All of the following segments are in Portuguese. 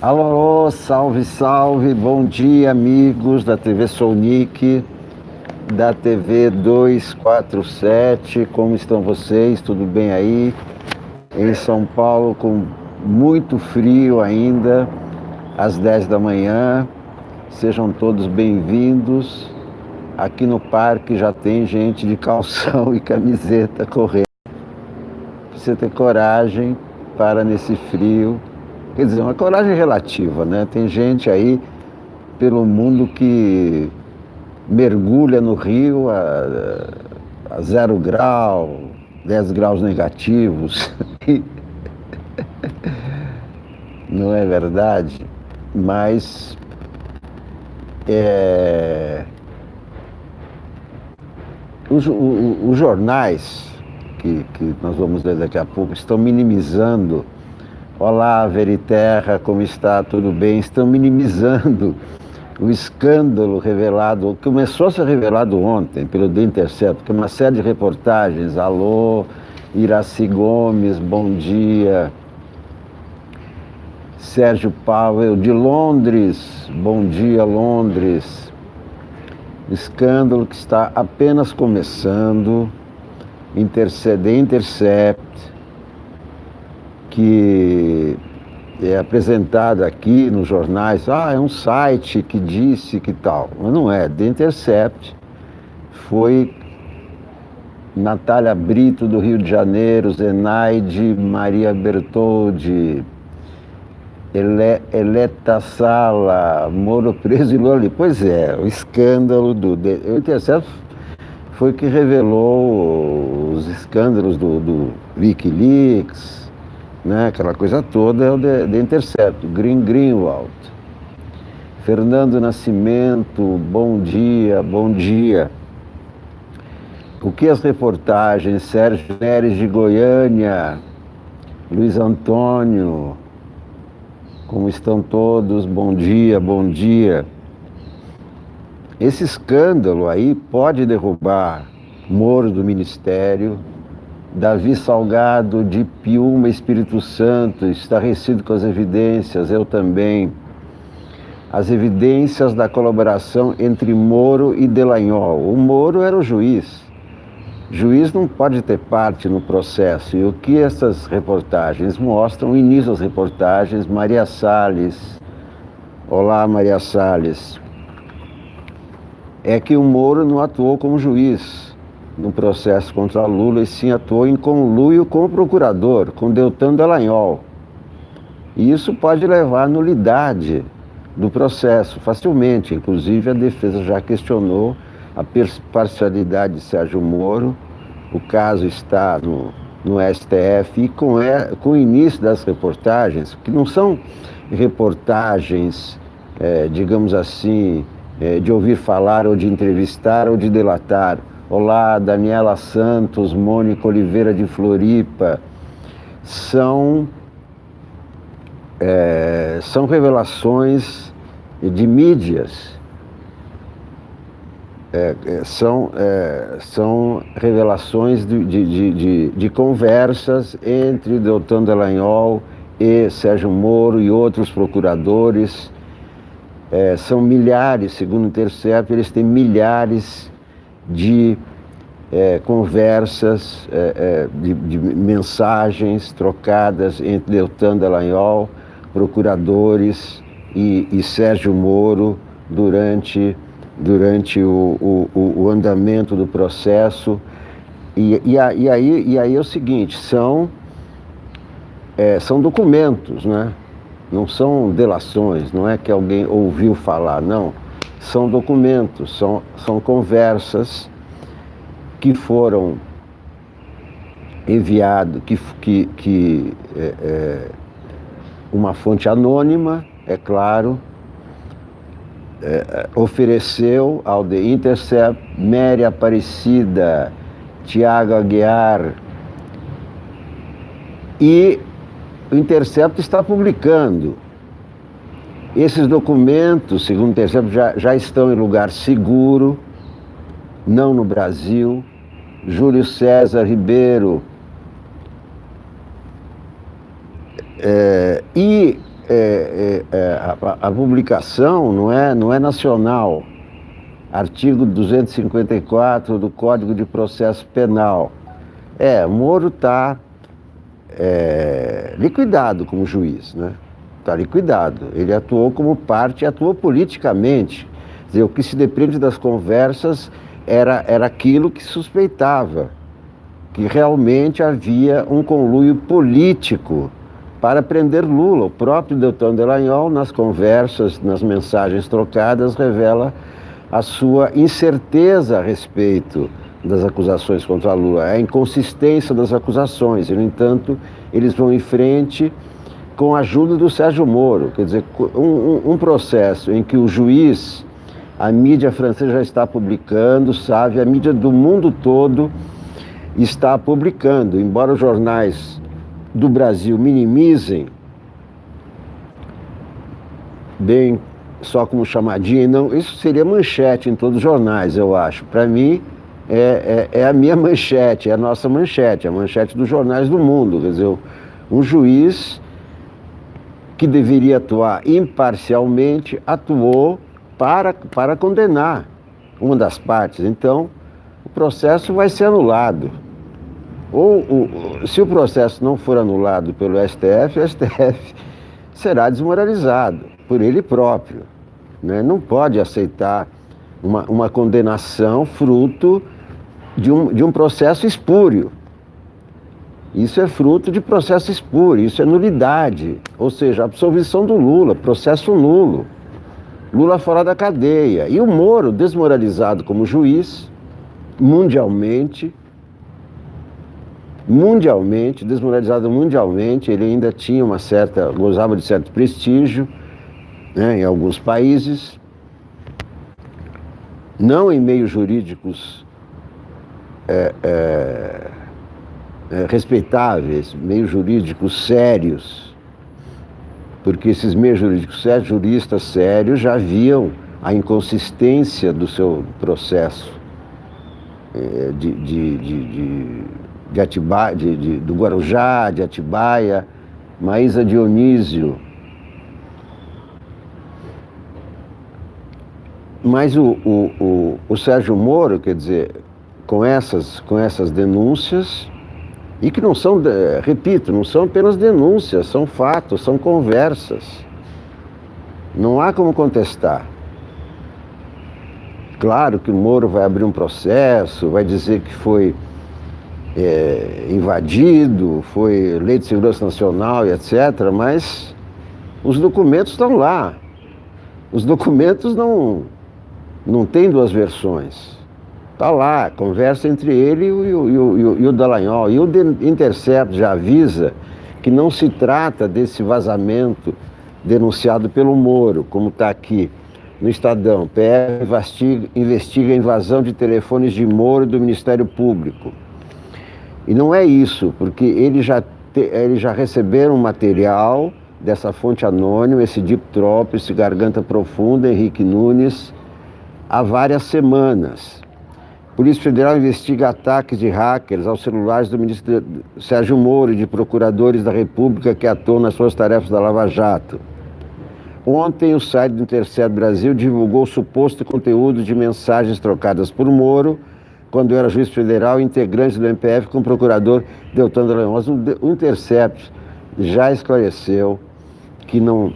Alô, alô, salve, salve, bom dia, amigos da TV Sounic, da TV 247, como estão vocês? Tudo bem aí? Em São Paulo, com muito frio ainda, às 10 da manhã, sejam todos bem-vindos. Aqui no parque já tem gente de calção e camiseta correndo. Precisa ter coragem para nesse frio. Quer dizer, uma coragem relativa, né? Tem gente aí pelo mundo que mergulha no rio a 0 grau, 10 graus negativos. Não é verdade? Mas os jornais que nós vamos ler daqui a pouco estão minimizando. Olá, Veriterra, como está? Tudo bem? Estão minimizando o escândalo revelado, que começou a ser revelado ontem pelo The Intercept, que é uma série de reportagens. Alô, Iraci Gomes, bom dia. Sérgio Powell, de Londres, bom dia, Londres. Escândalo que está apenas começando. The Intercept, que é apresentado aqui nos jornais, é um site que disse que tal, mas não é. The Intercept foi Natália Brito, do Rio de Janeiro, Zenaide Maria Bertoldi, Eleta Sala, Moro preso e Lula ali. Pois é, o escândalo do The Intercept foi que revelou os escândalos do Wikileaks, né? Aquela coisa toda é o The Intercept, Greenwald. Fernando Nascimento, bom dia, bom dia. O que as reportagens? Sérgio Neres de Goiânia, Luiz Antônio, como estão todos? Bom dia, bom dia. Esse escândalo aí pode derrubar Moro do Ministério, Davi Salgado de Piúma, Espírito Santo, estarrecido com as evidências, eu também. As evidências da colaboração entre Moro e Delanhol. O Moro era o juiz. O juiz não pode ter parte no processo. E o que essas reportagens mostram, o início das reportagens, Maria Salles. Olá, Maria Salles. É que o Moro não atuou como juiz no processo contra Lula, e sim atuou em conluio com o procurador, com Deltan Dallagnol. E isso pode levar à nulidade do processo, facilmente. Inclusive, a defesa já questionou a parcialidade de Sérgio Moro. O caso está no STF, e com o início das reportagens, que não são reportagens, digamos assim, de ouvir falar, ou de entrevistar, ou de delatar. Olá, Daniela Santos, Mônica Oliveira de Floripa. São revelações de mídias, são revelações de conversas entre Deltan Dallagnol e Sérgio Moro e outros procuradores. São milhares, segundo o Intercept, eles têm milhares de conversas, de mensagens trocadas entre Deltan Dallagnol, procuradores e Sérgio Moro durante o andamento do processo. E aí é o seguinte, são documentos, né? Não são delações, não é que alguém ouviu falar, não. São documentos, são conversas que foram enviadas, uma fonte anônima, é claro, ofereceu ao The Intercept, Mary Aparecida, Tiago Aguiar, e o Intercept está publicando. Esses documentos, segundo o Intercept, já estão em lugar seguro, não no Brasil. Júlio César Ribeiro. a publicação não é nacional. Artigo 254 do Código de Processo Penal. Moro está liquidado como juiz, né? Está liquidado. Ele atuou como parte, atuou politicamente. Quer dizer, o que se depreende das conversas era aquilo que suspeitava, que realmente havia um conluio político para prender Lula. O próprio Deltan Dallagnol, nas conversas, nas mensagens trocadas, revela a sua incerteza a respeito das acusações contra Lula, a inconsistência das acusações. E, no entanto, eles vão em frente com a ajuda do Sérgio Moro. Quer dizer, um processo em que o juiz, a mídia francesa já está publicando, sabe, a mídia do mundo todo está publicando, embora os jornais do Brasil minimizem, bem só como chamadinha, não, isso seria manchete em todos os jornais, eu acho. Para mim, é a minha manchete, é a nossa manchete, a manchete dos jornais do mundo. Quer dizer, um juiz que deveria atuar imparcialmente, atuou para condenar uma das partes. Então, o processo vai ser anulado. Se o processo não for anulado pelo STF, o STF será desmoralizado por ele próprio, né? Não pode aceitar uma condenação fruto de um processo espúrio. Isso é fruto de processo espúrio, isso é nulidade, ou seja, a absolvição do Lula, processo nulo. Lula fora da cadeia. E o Moro, desmoralizado como juiz, mundialmente, desmoralizado mundialmente, ele ainda tinha gozava de certo prestígio, né, em alguns países, não em meios jurídicos respeitáveis, meios jurídicos sérios, porque esses meios jurídicos sérios, juristas sérios, já viam a inconsistência do seu processo do Guarujá, de Atibaia, Maísa Dionísio. Mas o Sérgio Moro, quer dizer, com essas denúncias, e que não são, repito, não são apenas denúncias, são fatos, são conversas. Não há como contestar. Claro que o Moro vai abrir um processo, vai dizer que foi invadido, foi Lei de Segurança Nacional e etc., mas os documentos estão lá. Os documentos não têm duas versões. Está lá, conversa entre ele e o Dallagnol. E o Intercept já avisa que não se trata desse vazamento denunciado pelo Moro, como está aqui no Estadão. PF investiga a invasão de telefones de Moro e do Ministério Público. E não é isso, porque eles já receberam material dessa fonte anônima, esse Deep Throat, esse Garganta Profunda, Henrique Nunes, há várias semanas. A Polícia Federal investiga ataques de hackers aos celulares do ministro Sérgio Moro e de procuradores da República que atuam nas suas tarefas da Lava Jato. Ontem, o site do Intercept Brasil divulgou o suposto conteúdo de mensagens trocadas por Moro quando era juiz federal e integrante do MPF com o procurador Deltan Dallagnol. Mas o Intercept já esclareceu que não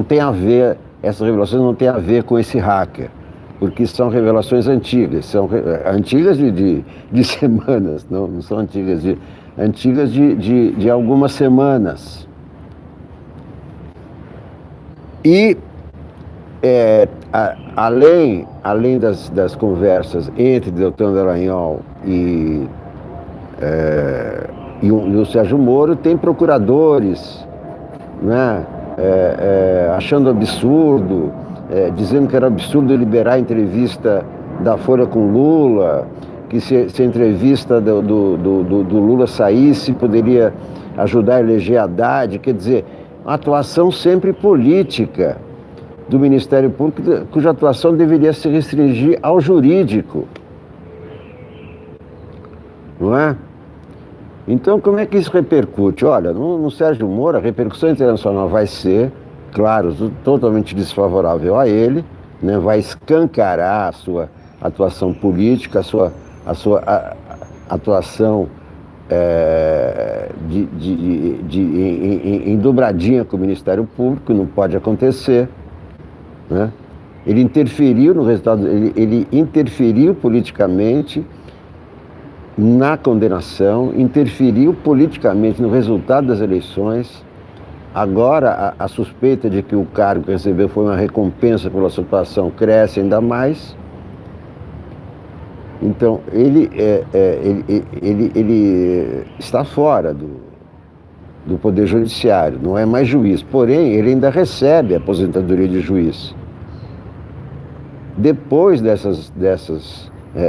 tem a ver, essas revelações não têm a ver com esse hacker, porque são revelações antigas, são antigas de semanas, não são antigas de algumas semanas. E além das conversas entre Deltan Dallagnol e o Sérgio Moro, tem procuradores, né, achando absurdo, dizendo que era absurdo liberar a entrevista da Folha com Lula, que se a entrevista do Lula saísse, poderia ajudar a eleger Haddad. Quer dizer, uma atuação sempre política do Ministério Público, cuja atuação deveria se restringir ao jurídico, não é? Então, como é que isso repercute? Olha, no Sérgio Moro, a repercussão internacional vai ser, claro, totalmente desfavorável a ele, né? Vai escancarar a sua atuação política, a sua atuação em dobradinha com o Ministério Público, não pode acontecer, né? Ele interferiu no resultado, ele interferiu politicamente na condenação, interferiu politicamente no resultado das eleições. Agora, a suspeita de que o cargo que recebeu foi uma recompensa pela sua atuação cresce ainda mais. Então, ele está fora do Poder Judiciário, não é mais juiz. Porém, ele ainda recebe a aposentadoria de juiz. Depois dessas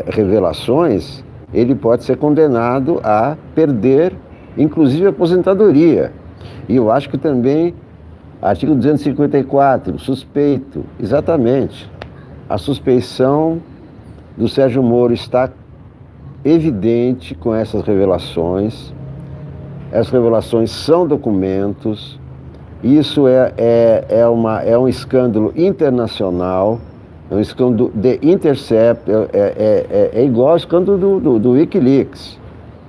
revelações, ele pode ser condenado a perder, inclusive, a aposentadoria. E eu acho que também, artigo 254, suspeito, exatamente. A suspeição do Sérgio Moro está evidente com essas revelações. Essas revelações são documentos. Isso é um escândalo internacional. É um escândalo de Intercept, é igual ao escândalo do Wikileaks,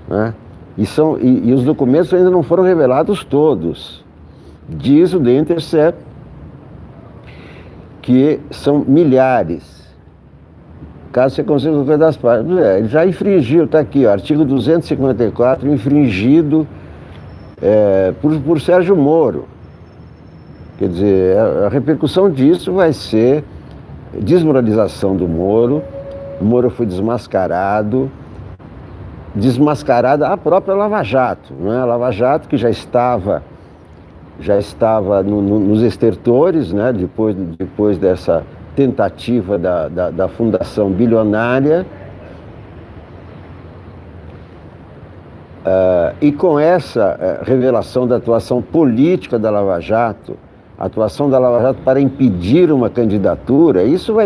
né? E os documentos ainda não foram revelados todos. Diz o The Intercept que são milhares. Caso você consiga qualquer das partes. Ele já infringiu, está aqui, ó, artigo 254, infringido por Sérgio Moro. Quer dizer, a repercussão disso vai ser desmoralização do Moro. O Moro foi desmascarada a própria Lava Jato, não é? A Lava Jato que já estava nos estertores, né? Depois dessa tentativa da fundação bilionária, e com essa revelação da atuação política da Lava Jato, a atuação da Lava Jato para impedir uma candidatura, isso o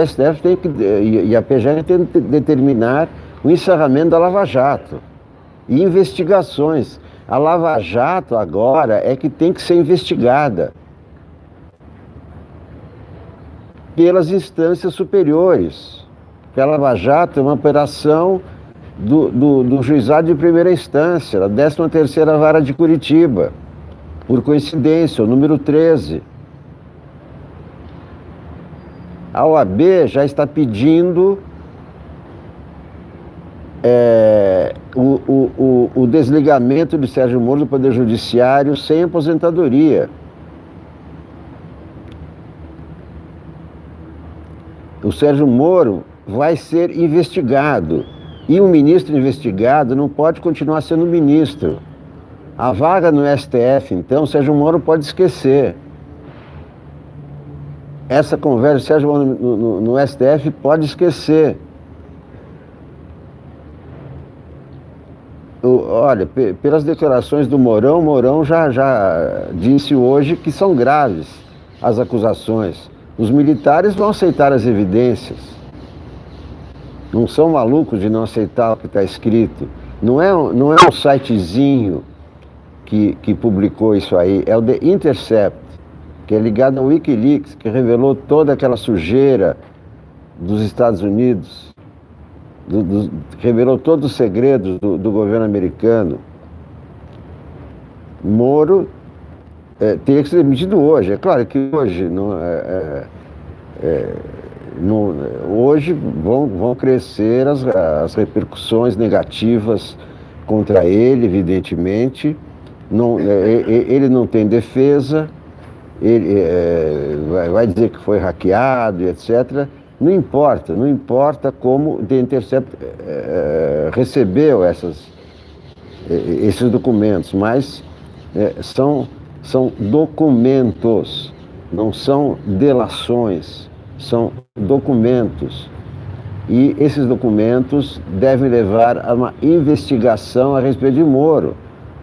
STF tem que, e a PGR tem que determinar o encerramento da Lava Jato e investigações. A Lava Jato agora é que tem que ser investigada pelas instâncias superiores. Porque a Lava Jato é uma operação do Juizado de Primeira Instância, da 13ª Vara de Curitiba. Por coincidência, o número 13. A OAB já está pedindo o desligamento de Sérgio Moro do Poder Judiciário sem aposentadoria. O Sérgio Moro vai ser investigado. E um ministro investigado não pode continuar sendo ministro. A vaga no STF, então, o Sérgio Moro pode esquecer. Essa conversa, o Sérgio Moro no STF pode esquecer. Olha, pelas declarações do Mourão já disse hoje que são graves as acusações. Os militares vão aceitar as evidências. Não são malucos de não aceitar o que está escrito. Não é um sitezinho que publicou isso aí, é o The Intercept, que é ligado ao Wikileaks, que revelou toda aquela sujeira dos Estados Unidos, revelou todos os segredos do governo americano. Moro teria que ser demitido hoje. É claro que hoje hoje vão crescer as repercussões negativas contra ele, evidentemente. Ele não tem defesa, ele vai dizer que foi hackeado e etc. Não importa como The Intercept recebeu esses documentos, mas são documentos, não são delações, são documentos. E esses documentos devem levar a uma investigação a respeito de Moro.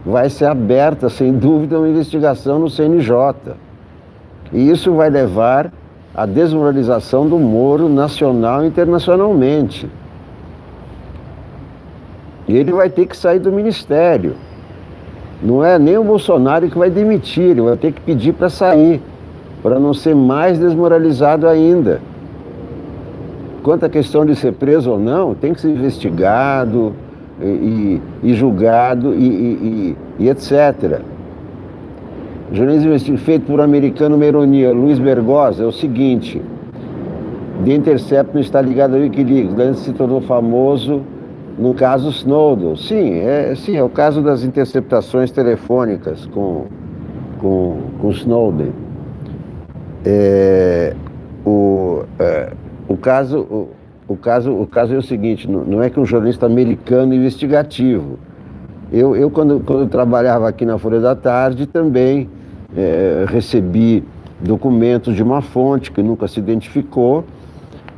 Vai ser aberta, sem dúvida, uma investigação no CNJ. E isso vai levar à desmoralização do Moro nacional e internacionalmente. ele vai ter que sair do ministério. Não é nem o Bolsonaro que vai demitir, ele vai ter que pedir para sair, para não ser mais desmoralizado ainda. Quanto à questão de ser preso ou não, tem que ser investigado e julgado e etc. O jornalismo feito por americano Meronia, Luiz Bergosa, é o seguinte: The Intercept não está ligado ao Wikileaks, antes se tornou famoso no caso Snowden. Sim, é o caso das interceptações telefônicas com Snowden. O caso é o seguinte: não é que um jornalista americano investigativo. Eu quando trabalhava aqui na Folha da Tarde, também recebi documentos de uma fonte que nunca se identificou,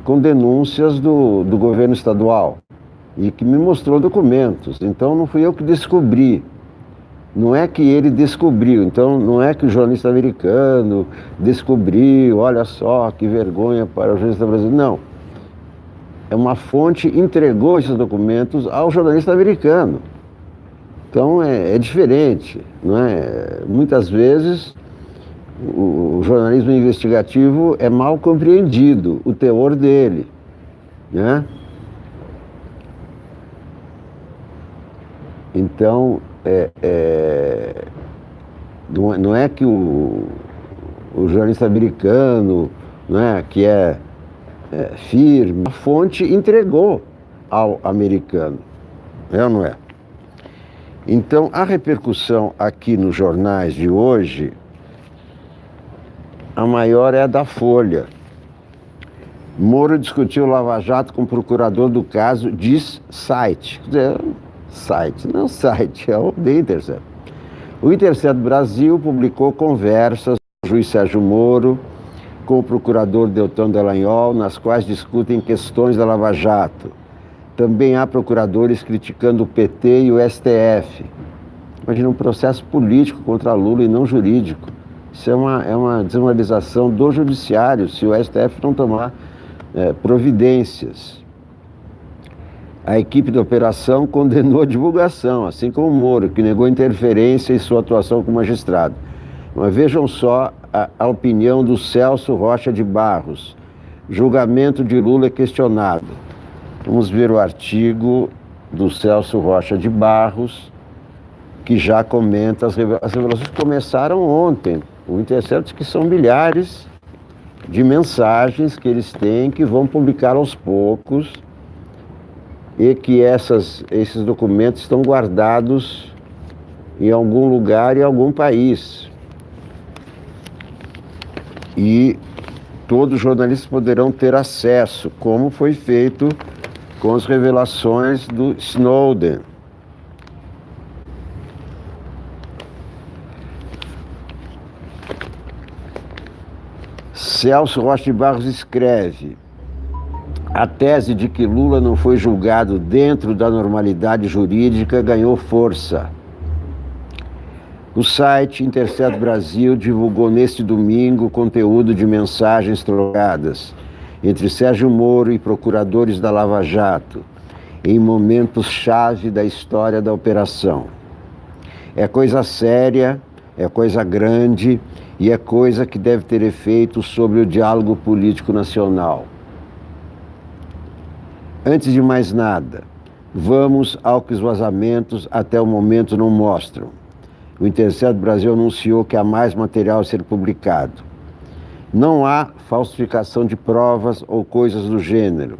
com denúncias do governo estadual, e que me mostrou documentos. Então não fui eu que descobri, não é que ele descobriu, então não é que o jornalista americano descobriu, olha só que vergonha para o jornalista brasileiro, não. É uma fonte entregou esses documentos ao jornalista americano. Então é diferente, não é? Muitas vezes o jornalismo investigativo é mal compreendido, o teor dele, né? Então não é que o jornalista americano, não é, que é firme, a fonte entregou ao americano, é ou não é? Então, a repercussão aqui nos jornais de hoje, a maior é a da Folha. Moro discutiu o Lava Jato com o procurador do caso, diz site. Quer dizer, não site, é o The Intercept. O Intercept Brasil publicou conversas do juiz Sérgio Moro com o procurador Deltan Dallagnol, nas quais discutem questões da Lava Jato. Também há procuradores criticando o PT e o STF. Imagina um processo político contra Lula e não jurídico. Isso é uma desmoralização do judiciário, se o STF não tomar providências. A equipe de operação condenou a divulgação, assim como o Moro, que negou interferência em sua atuação como magistrado. Mas vejam só a opinião do Celso Rocha de Barros. Julgamento de Lula é questionado. Vamos ver o artigo do Celso Rocha de Barros, que já comenta as revelações que começaram ontem. O Intercept, que são milhares de mensagens que eles têm, que vão publicar aos poucos, e que esses documentos estão guardados em algum lugar, em algum país. E todos os jornalistas poderão ter acesso, como foi feito com as revelações do Snowden. Celso Rocha de Barros escreve: a tese de que Lula não foi julgado dentro da normalidade jurídica ganhou força. O site Intercept Brasil divulgou neste domingo conteúdo de mensagens trocadas entre Sérgio Moro e procuradores da Lava Jato, em momentos-chave da história da operação. É coisa séria, é coisa grande e é coisa que deve ter efeito sobre o diálogo político nacional. Antes de mais nada, vamos ao que os vazamentos até o momento não mostram. O Intercept Brasil anunciou que há mais material a ser publicado. Não há falsificação de provas ou coisas do gênero.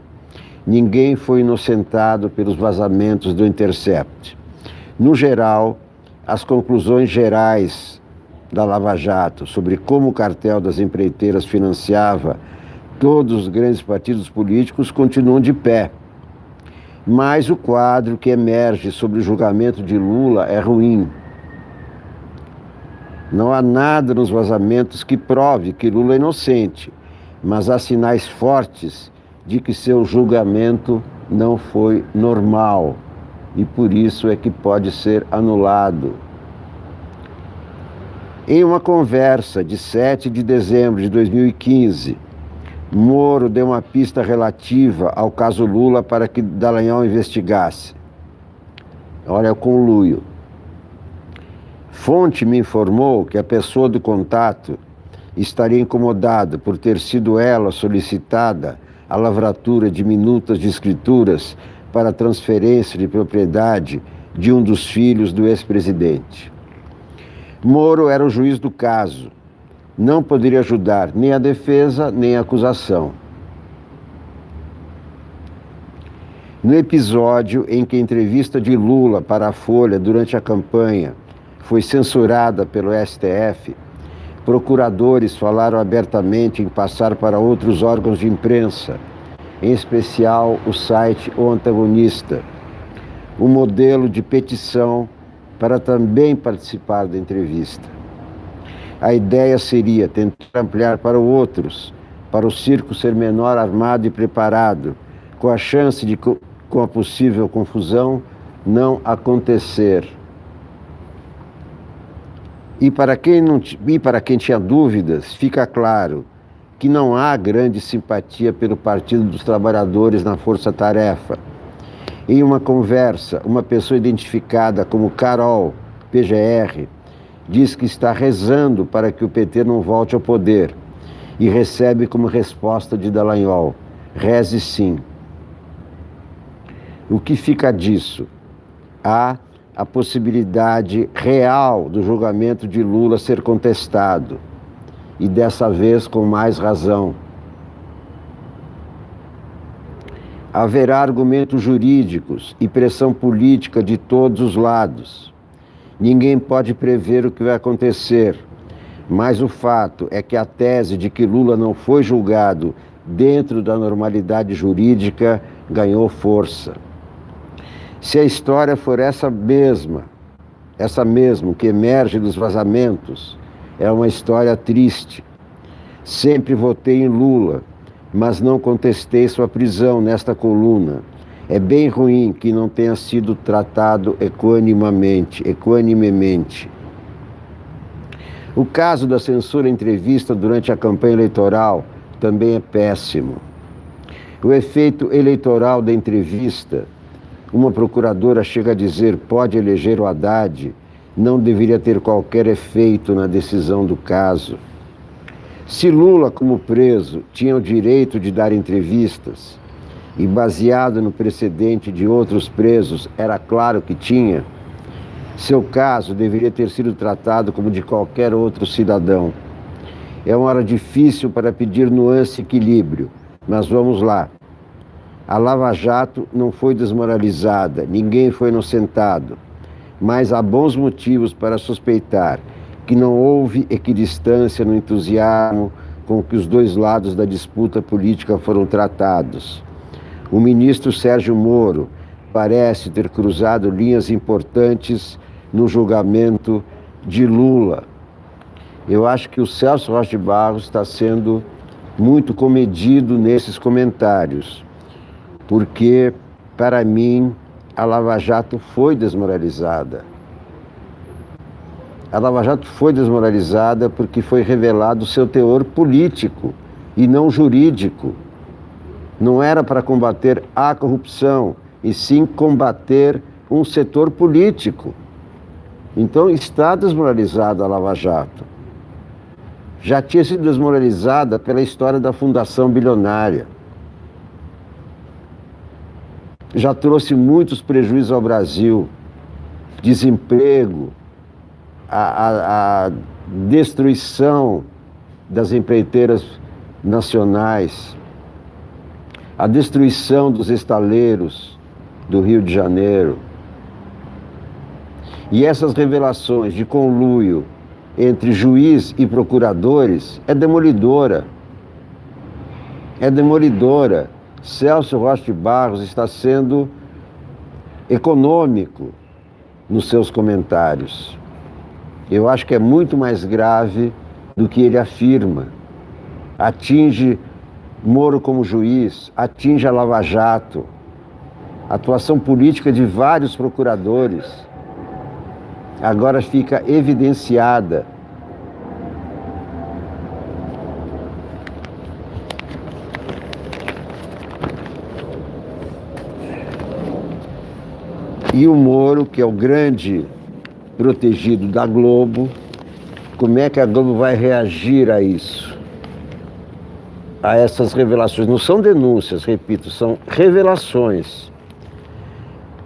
Ninguém foi inocentado pelos vazamentos do Intercept. No geral, as conclusões gerais da Lava Jato sobre como o cartel das empreiteiras financiava todos os grandes partidos políticos continuam de pé. Mas o quadro que emerge sobre o julgamento de Lula é ruim. Não há nada nos vazamentos que prove que Lula é inocente, mas há sinais fortes de que seu julgamento não foi normal e por isso é que pode ser anulado. Em uma conversa de 7 de dezembro de 2015, Moro deu uma pista relativa ao caso Lula para que Dallagnol investigasse. Olha o conluio. Fonte me informou que a pessoa do contato estaria incomodada por ter sido ela solicitada a lavratura de minutas de escrituras para transferência de propriedade de um dos filhos do ex-presidente. Moro era o juiz do caso. Não poderia ajudar nem a defesa nem a acusação. No episódio em que a entrevista de Lula para a Folha durante a campanha foi censurada pelo STF, procuradores falaram abertamente em passar para outros órgãos de imprensa, em especial o site O Antagonista, um modelo de petição para também participar da entrevista. A ideia seria tentar ampliar para outros, para o circo ser menor, armado e preparado, com a chance de, com a possível confusão, não acontecer. E para quem tinha dúvidas, fica claro que não há grande simpatia pelo Partido dos Trabalhadores na Força Tarefa. Em uma conversa, uma pessoa identificada como Carol, PGR, diz que está rezando para que o PT não volte ao poder e recebe como resposta de Dallagnol: reze sim. O que fica disso? Há a possibilidade real do julgamento de Lula ser contestado, e dessa vez com mais razão. Haverá argumentos jurídicos e pressão política de todos os lados. Ninguém pode prever o que vai acontecer, mas o fato é que a tese de que Lula não foi julgado dentro da normalidade jurídica ganhou força. Se a história for essa mesmo que emerge dos vazamentos, é uma história triste. Sempre votei em Lula, mas não contestei sua prisão nesta coluna. É bem ruim que não tenha sido tratado equanimemente. O caso da censura entrevista durante a campanha eleitoral também é péssimo. O efeito eleitoral da entrevista, uma procuradora chega a dizer pode eleger o Haddad, não deveria ter qualquer efeito na decisão do caso. Se Lula, como preso, tinha o direito de dar entrevistas, e baseado no precedente de outros presos, era claro que tinha, seu caso deveria ter sido tratado como de qualquer outro cidadão. É uma hora difícil para pedir nuance e equilíbrio, mas vamos lá. A Lava Jato não foi desmoralizada, ninguém foi inocentado, mas há bons motivos para suspeitar que não houve equidistância no entusiasmo com que os dois lados da disputa política foram tratados. O ministro Sérgio Moro parece ter cruzado linhas importantes no julgamento de Lula. Eu acho que o Celso Rocha de Barros está sendo muito comedido nesses comentários, porque, para mim, a Lava Jato foi desmoralizada. A Lava Jato foi desmoralizada porque foi revelado o seu teor político e não jurídico. Não era para combater a corrupção, e sim combater um setor político. Então está desmoralizada a Lava Jato. Já tinha sido desmoralizada pela história da Fundação Bilionária. Já trouxe muitos prejuízos ao Brasil, desemprego, a destruição das empreiteiras nacionais, a destruição dos estaleiros do Rio de Janeiro. E essas revelações de conluio entre juiz e procuradores é demolidora. É demolidora. Celso Rocha de Barros está sendo econômico nos seus comentários. Eu acho que é muito mais grave do que ele afirma. Atinge Moro como juiz, atinge a Lava Jato, a atuação política de vários procuradores. Agora fica evidenciada. E o Moro, que é o grande protegido da Globo, como é que a Globo vai reagir a isso? A essas revelações? Não são denúncias, repito, são revelações.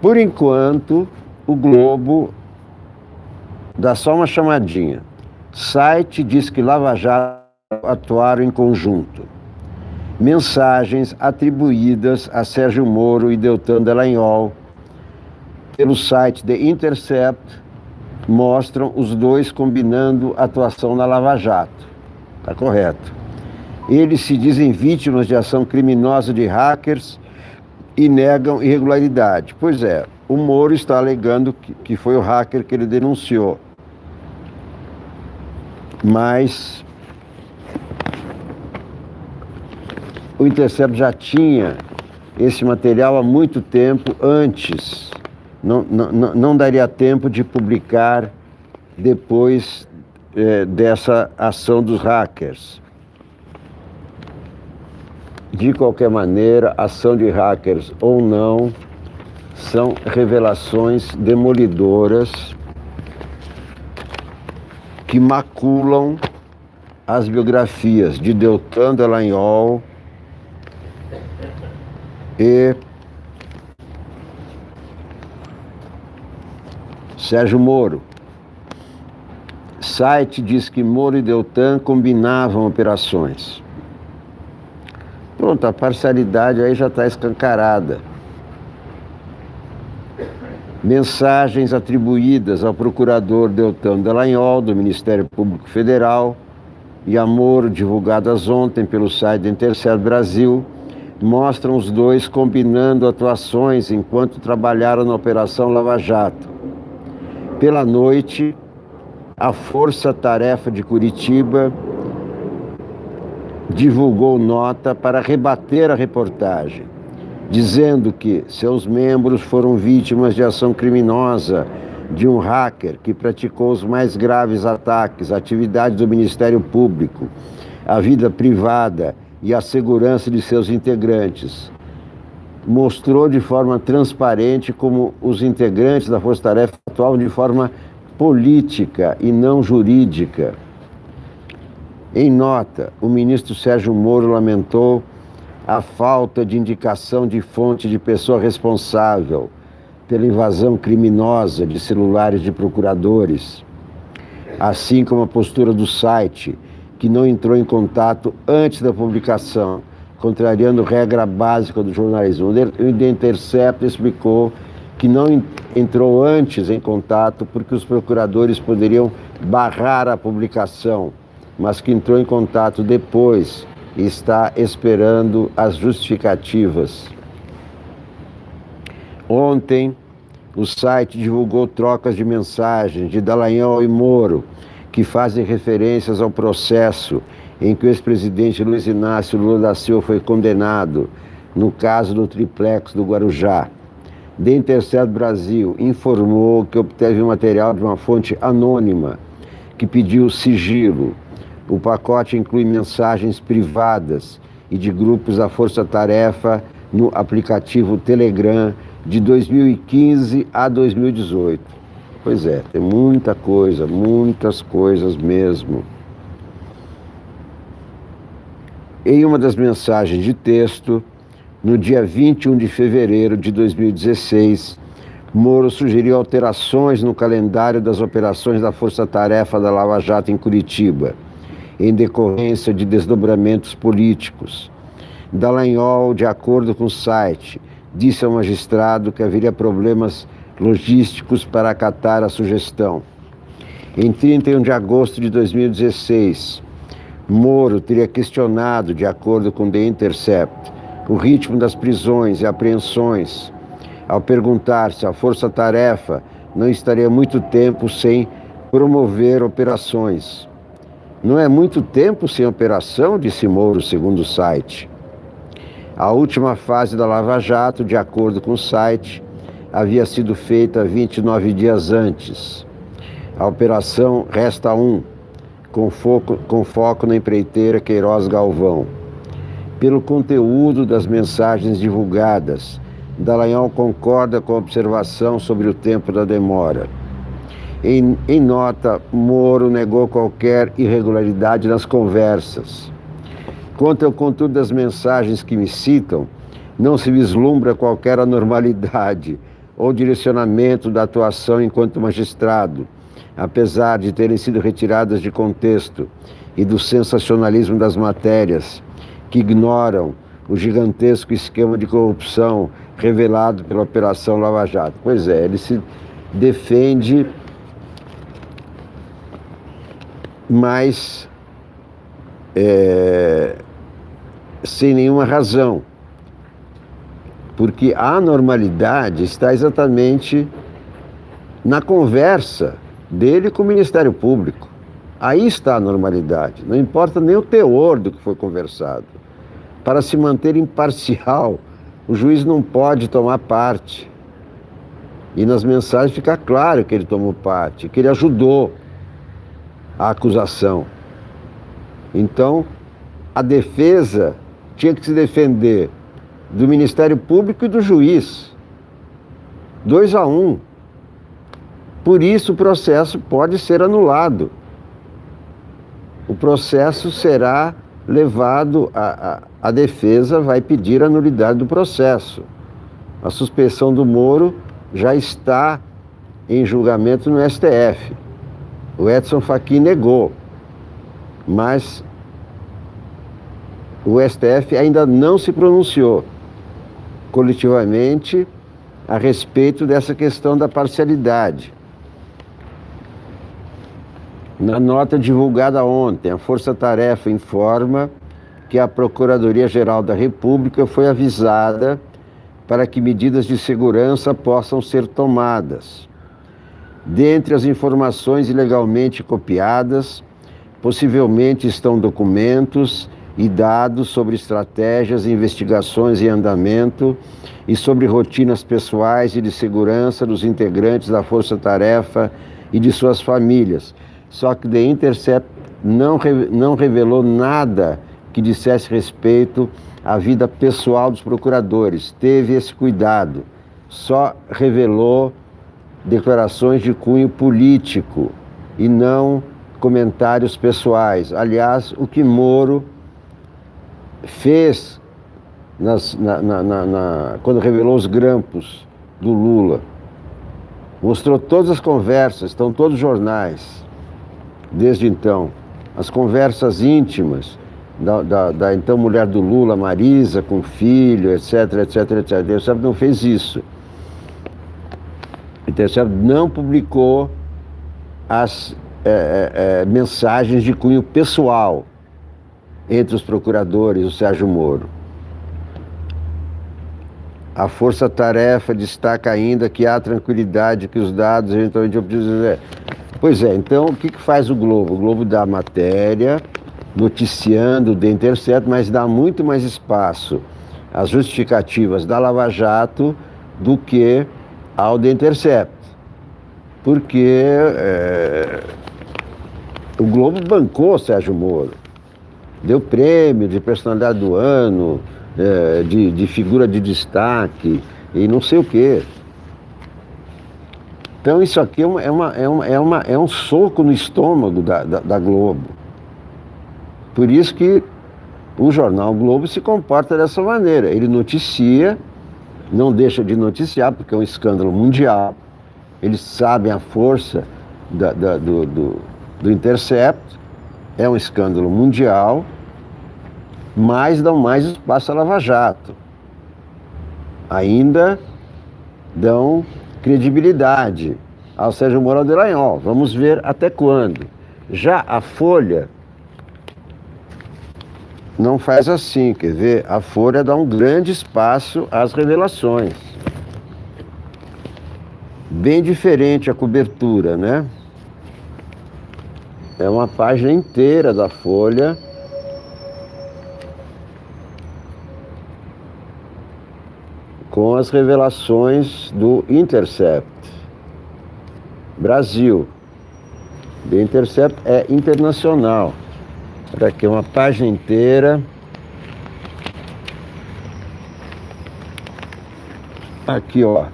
Por enquanto, o Globo dá só uma chamadinha. Site diz que Lava Jato atuaram em conjunto. Mensagens atribuídas a Sérgio Moro e Deltan Dallagnol pelo site The Intercept mostram os dois combinando atuação na Lava Jato. Tá correto. Eles se dizem vítimas de ação criminosa de hackers e negam irregularidade. Pois é, o Moro está alegando que foi o hacker que ele denunciou. Mas o Intercept já tinha esse material há muito tempo antes. Não daria tempo de publicar depois dessa ação dos hackers. De qualquer maneira, ação de hackers ou não, são revelações demolidoras que maculam as biografias de Deltan Dallagnol e Sérgio Moro. Site diz que Moro e Deltan combinavam operações. Pronto, a parcialidade aí já está escancarada. Mensagens atribuídas ao procurador Deltan Dallagnol, do Ministério Público Federal, e a Moro, divulgadas ontem pelo site Intercept Brasil, mostram os dois combinando atuações enquanto trabalharam na Operação Lava Jato. Pela noite, a Força Tarefa de Curitiba divulgou nota para rebater a reportagem, dizendo que seus membros foram vítimas de ação criminosa de um hacker que praticou os mais graves ataques à atividade do Ministério Público, à vida privada e à segurança de seus integrantes. Mostrou de forma transparente como os integrantes da Força Tarefa atuavam de forma política e não jurídica. Em nota, o ministro Sérgio Moro lamentou a falta de indicação de fonte de pessoa responsável pela invasão criminosa de celulares de procuradores, assim como a postura do site, que não entrou em contato antes da publicação, contrariando regra básica do jornalismo. O The Intercept explicou que não entrou antes em contato porque os procuradores poderiam barrar a publicação, mas que entrou em contato depois e está esperando as justificativas. Ontem, o site divulgou trocas de mensagens de Dallagnol e Moro, que fazem referências ao processo em que o ex-presidente Luiz Inácio Lula da Silva foi condenado, no caso do triplex do Guarujá. The Intercept Brasil informou que obteve o material de uma fonte anônima que pediu sigilo. O pacote inclui mensagens privadas e de grupos da Força Tarefa no aplicativo Telegram de 2015 a 2018. Pois é, tem muita coisa, muitas coisas mesmo. Em uma das mensagens de texto, no dia 21 de fevereiro de 2016, Moro sugeriu alterações no calendário das operações da Força Tarefa da Lava Jato em Curitiba, em decorrência de desdobramentos políticos. Dallagnol, de acordo com o site, disse ao magistrado que haveria problemas logísticos para acatar a sugestão. Em 31 de agosto de 2016, Moro teria questionado, de acordo com The Intercept, o ritmo das prisões e apreensões, ao perguntar se a Força Tarefa não estaria muito tempo sem promover operações. Não é muito tempo sem operação, disse Moro, segundo o site. A última fase da Lava Jato, de acordo com o site, havia sido feita 29 dias antes. A operação Resta 1, com foco na empreiteira Queiroz Galvão. Pelo conteúdo das mensagens divulgadas, Dallagnol concorda com a observação sobre o tempo da demora. Em nota, Moro negou qualquer irregularidade nas conversas. Quanto ao conteúdo das mensagens que me citam, não se vislumbra qualquer anormalidade ou direcionamento da atuação enquanto magistrado, apesar de terem sido retiradas de contexto e do sensacionalismo das matérias, que ignoram o gigantesco esquema de corrupção revelado pela Operação Lava Jato. Pois é, ele se defende, mas sem nenhuma razão, porque a anormalidade está exatamente na conversa dele com o Ministério Público. Aí está a normalidade, não importa nem o teor do que foi conversado. Para se manter imparcial, o juiz não pode tomar parte. E nas mensagens fica claro que ele tomou parte, que ele ajudou a acusação. Então, a defesa tinha que se defender do Ministério Público e do juiz. 2-1. Por isso o processo pode ser anulado. O processo será levado, a defesa vai pedir a nulidade do processo. A suspeição do Moro já está em julgamento no STF. O Edson Fachin negou, mas o STF ainda não se pronunciou coletivamente a respeito dessa questão da parcialidade. Na nota divulgada ontem, a Força Tarefa informa que a Procuradoria-Geral da República foi avisada para que medidas de segurança possam ser tomadas. Dentre as informações ilegalmente copiadas, possivelmente estão documentos e dados sobre estratégias e investigações em andamento e sobre rotinas pessoais e de segurança dos integrantes da Força Tarefa e de suas famílias. Só que The Intercept não revelou nada que dissesse respeito à vida pessoal dos procuradores. Teve esse cuidado. Só revelou declarações de cunho político e não comentários pessoais. Aliás, o que Moro fez quando revelou os grampos do Lula. Mostrou todas as conversas, estão todos os jornais. Desde então, as conversas íntimas da então mulher do Lula, Marisa, com o filho, etc, etc, etc. O Intercept não fez isso. O Intercept não publicou as mensagens de cunho pessoal entre os procuradores, o Sérgio Moro. A Força Tarefa destaca ainda que há tranquilidade que os dados eventualmente obtidos. Pois é, então o que faz o Globo? O Globo dá matéria, noticiando o The Intercept, mas dá muito mais espaço às justificativas da Lava Jato do que ao The Intercept. Porque o Globo bancou Sérgio Moro, deu prêmio de personalidade do ano, de figura de destaque e não sei o quê. Então isso aqui é um soco no estômago da Globo. Por isso que o jornal Globo se comporta dessa maneira. Ele noticia, não deixa de noticiar, porque é um escândalo mundial. Eles sabem a força do Intercept, é um escândalo mundial, mas dão mais espaço à Lava Jato. Ainda dão credibilidade ao Sérgio Moro Dallagnol. Vamos ver até quando. Já a Folha não faz assim, quer ver? A Folha dá um grande espaço às revelações. Bem diferente a cobertura, né? É uma página inteira da Folha com as revelações do Intercept. Brasil. The Intercept é internacional. Olha aqui, uma página inteira. Aqui, ó.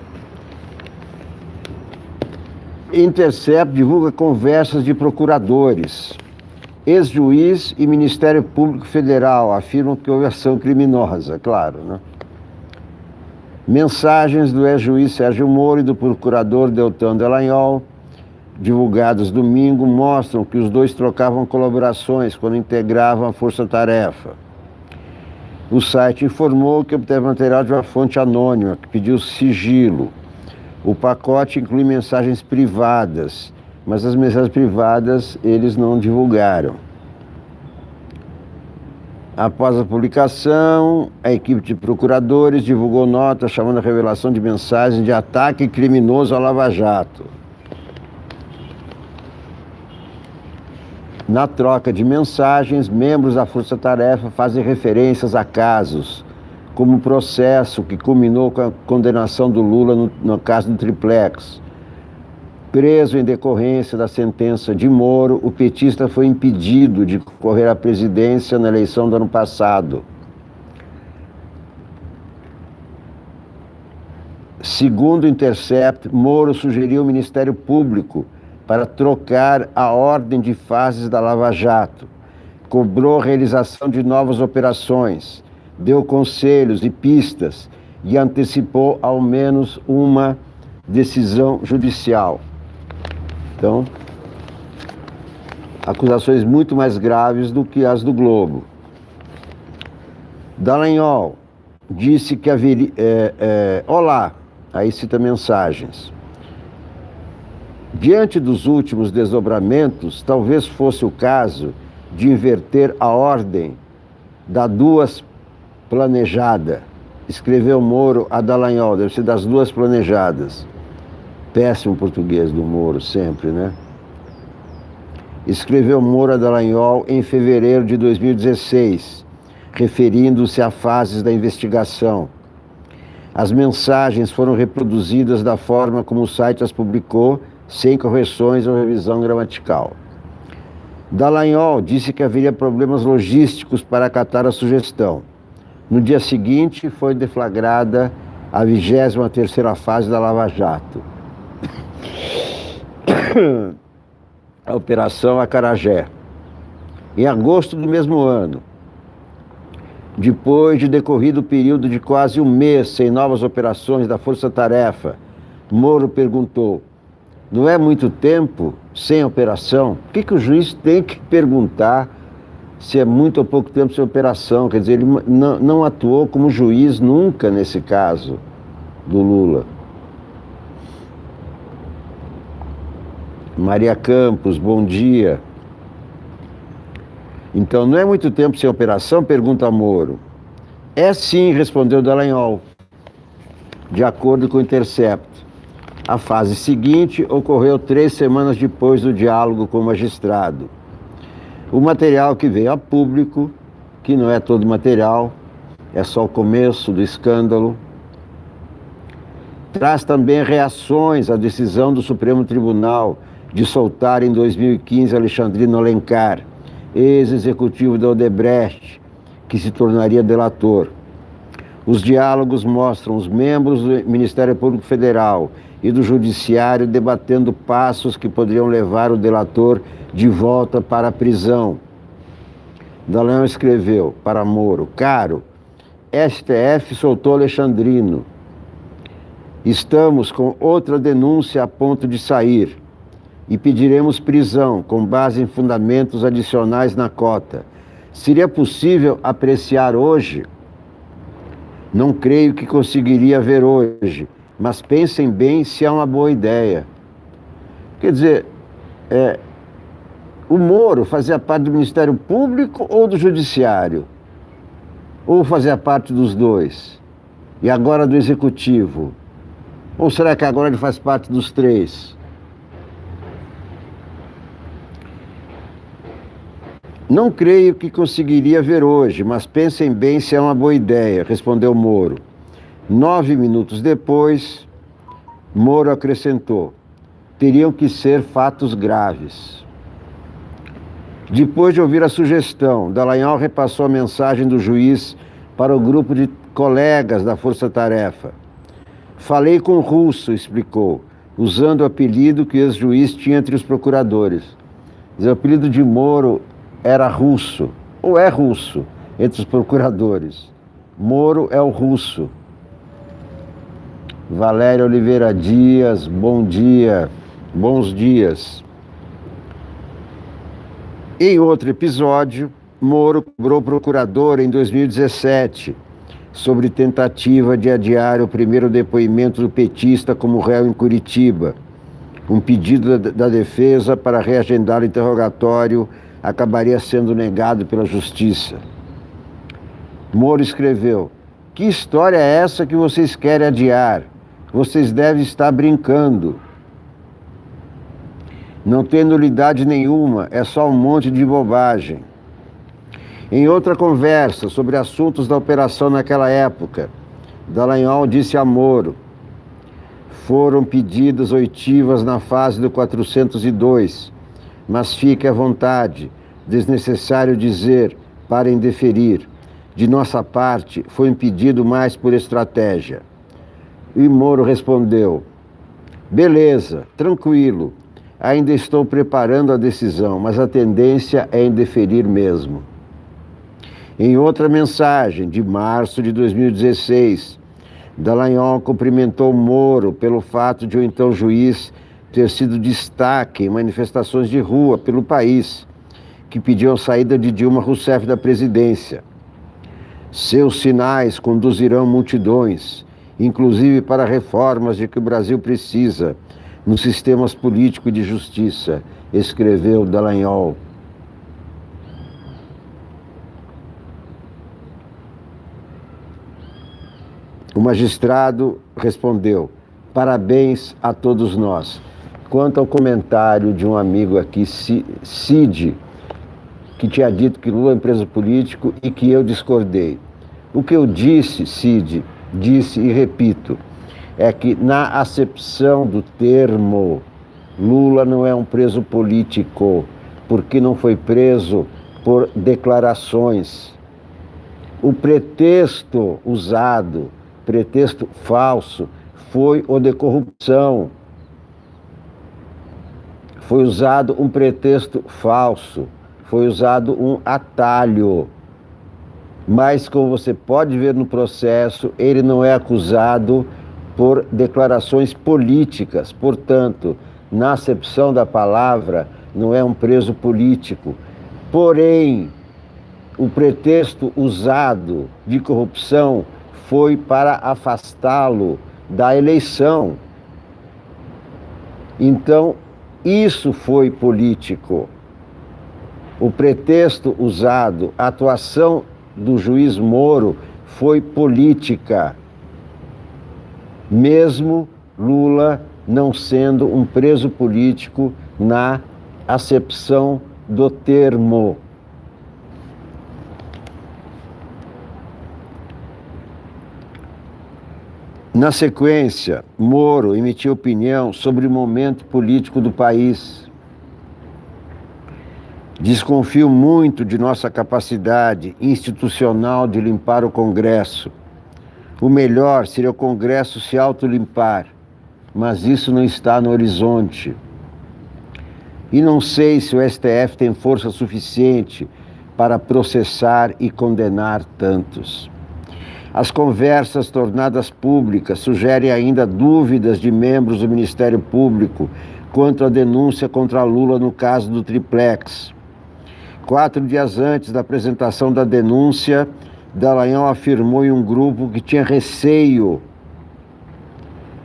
Intercept divulga conversas de procuradores. Ex-juiz e Ministério Público Federal afirmam que houve ação criminosa, claro, né? Mensagens do ex-juiz Sérgio Moro e do procurador Deltan Dallagnol, divulgadas domingo, mostram que os dois trocavam colaborações quando integravam a Força Tarefa. O site informou que obteve material de uma fonte anônima, que pediu sigilo. O pacote inclui mensagens privadas, mas as mensagens privadas eles não divulgaram. Após a publicação, a equipe de procuradores divulgou nota chamando a revelação de mensagens de ataque criminoso à Lava Jato. Na troca de mensagens, membros da Força Tarefa fazem referências a casos, como o processo que culminou com a condenação do Lula no caso do Triplex. Preso em decorrência da sentença de Moro, o petista foi impedido de concorrer à presidência na eleição do ano passado. Segundo o Intercept, Moro sugeriu ao Ministério Público para trocar a ordem de fases da Lava Jato, cobrou a realização de novas operações, deu conselhos e pistas e antecipou ao menos uma decisão judicial. Então, acusações muito mais graves do que as do Globo. Dallagnol disse que haveria... Olá, aí cita mensagens. Diante dos últimos desdobramentos, talvez fosse o caso de inverter a ordem da duas planejada. Escreveu Moro a Dallagnol, deve ser das duas planejadas. Péssimo português do Moro, sempre, né? Escreveu Moro a Dallagnol em fevereiro de 2016, referindo-se a fases da investigação. As mensagens foram reproduzidas da forma como o site as publicou, sem correções ou revisão gramatical. Dallagnol disse que haveria problemas logísticos para acatar a sugestão. No dia seguinte, foi deflagrada a 23ª fase da Lava Jato. A Operação Acarajé. Em agosto do mesmo ano, depois de decorrido o período de quase um mês sem novas operações da Força Tarefa, Moro perguntou: não é muito tempo sem operação? Por que o juiz tem que perguntar se é muito ou pouco tempo sem operação? Quer dizer, ele não atuou como juiz nunca nesse caso do Lula. Maria Campos, bom dia. Então, não é muito tempo sem operação? Pergunta Moro. É sim, respondeu Dallagnol, de acordo com o Intercept. A fase seguinte ocorreu 3 semanas depois do diálogo com o magistrado. O material que veio a público, que não é todo material, é só o começo do escândalo, traz também reações à decisão do Supremo Tribunal de soltar em 2015 Alexandrino Alencar, ex-executivo da Odebrecht, que se tornaria delator. Os diálogos mostram os membros do Ministério Público Federal e do Judiciário debatendo passos que poderiam levar o delator de volta para a prisão. Dallagnol escreveu para Moro: caro, STF soltou Alexandrino. Estamos com outra denúncia a ponto de sair e pediremos prisão com base em fundamentos adicionais na cota. Seria possível apreciar hoje? Não creio que conseguiria ver hoje, mas pensem bem se é uma boa ideia. Quer dizer, o Moro fazia parte do Ministério Público ou do Judiciário? Ou fazia parte dos dois? E agora do Executivo? Ou será que agora ele faz parte dos três? Não creio que conseguiria ver hoje, mas pensem bem se é uma boa ideia, respondeu Moro. 9 minutos depois, Moro acrescentou: teriam que ser fatos graves. Depois de ouvir a sugestão, Dallagnol repassou a mensagem do juiz para o grupo de colegas da Força Tarefa. Falei com o Russo, explicou, usando o apelido que o ex-juiz tinha entre os procuradores. O apelido de Moro era Russo, ou é Russo, entre os procuradores. Moro é o Russo. Valéria Oliveira Dias, bom dia, bons dias. Em outro episódio, Moro cobrou procurador em 2017 sobre tentativa de adiar o primeiro depoimento do petista como réu em Curitiba. Um pedido da defesa para reagendar o interrogatório acabaria sendo negado pela justiça. Moro escreveu: "Que história é essa que vocês querem adiar? Vocês devem estar brincando. Não tem nulidade nenhuma, é só um monte de bobagem." Em outra conversa sobre assuntos da operação naquela época, Dallagnol disse a Moro: "Foram pedidas oitivas na fase do 402, mas fique à vontade, desnecessário dizer, para indeferir. De nossa parte, foi um pedido mais por estratégia." E Moro respondeu: "Beleza, tranquilo, ainda estou preparando a decisão, mas a tendência é indeferir mesmo." Em outra mensagem, de março de 2016, Dallagnol cumprimentou Moro pelo fato de o então juiz ter sido destaque em manifestações de rua pelo país, que pediam a saída de Dilma Rousseff da presidência. "Seus sinais conduzirão multidões, inclusive para reformas de que o Brasil precisa, nos sistemas político e de justiça", escreveu Dallagnol. O magistrado respondeu: "Parabéns a todos nós." Quanto ao comentário de um amigo aqui, Cid, que tinha dito que Lula é um preso político e que eu discordei. O que eu disse, Cid, disse e repito, é que na acepção do termo, Lula não é um preso político, porque não foi preso por declarações. O pretexto usado, pretexto falso, foi o de corrupção. Foi usado um pretexto falso, foi usado um atalho. Mas, como você pode ver no processo, ele não é acusado por declarações políticas. Portanto, na acepção da palavra, não é um preso político. Porém, o pretexto usado de corrupção foi para afastá-lo da eleição. Então, isso foi político. O pretexto usado, a atuação do juiz Moro foi política, mesmo Lula não sendo um preso político na acepção do termo. Na sequência, Moro emitiu opinião sobre o momento político do país. "Desconfio muito de nossa capacidade institucional de limpar o Congresso. O melhor seria o Congresso se autolimpar, mas isso não está no horizonte. E não sei se o STF tem força suficiente para processar e condenar tantos. As conversas tornadas públicas sugerem ainda dúvidas de membros do Ministério Público quanto à denúncia contra Lula no caso do triplex. 4 dias antes da apresentação da denúncia, Dallagnol afirmou em um grupo que tinha receio